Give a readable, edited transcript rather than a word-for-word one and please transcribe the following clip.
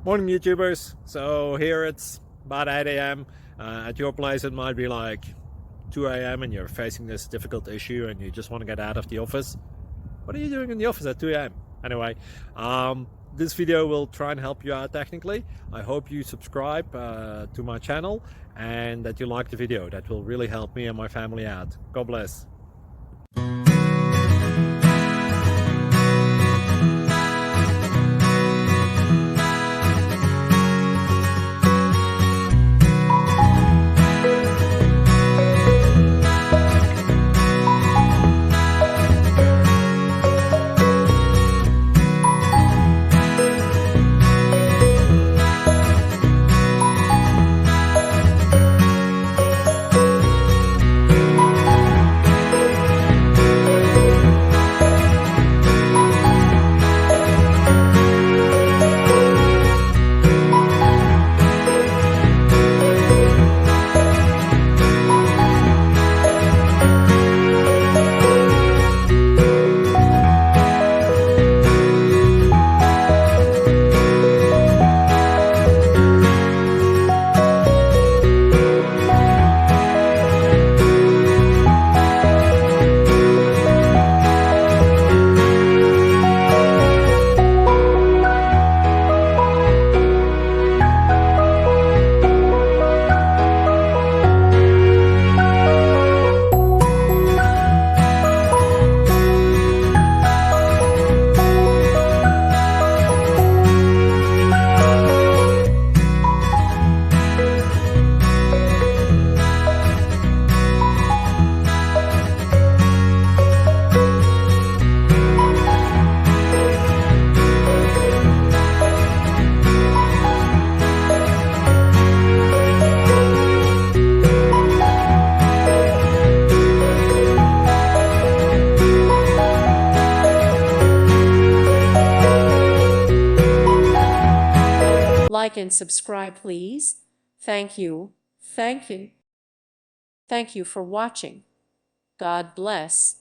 Morning, YouTubers. So here it's about 8 a.m. At your place, it might be like 2 a.m. and you're facing this difficult issue and you just want to get out of the office. What are you doing in the office at 2 a.m.? Anyway, this video will try and help you out technically. I hope you subscribe to my channel and that you like the video. That will really help me and my family out. God bless. Like and subscribe, please. Thank you. Thank you. Thank you for watching. God bless.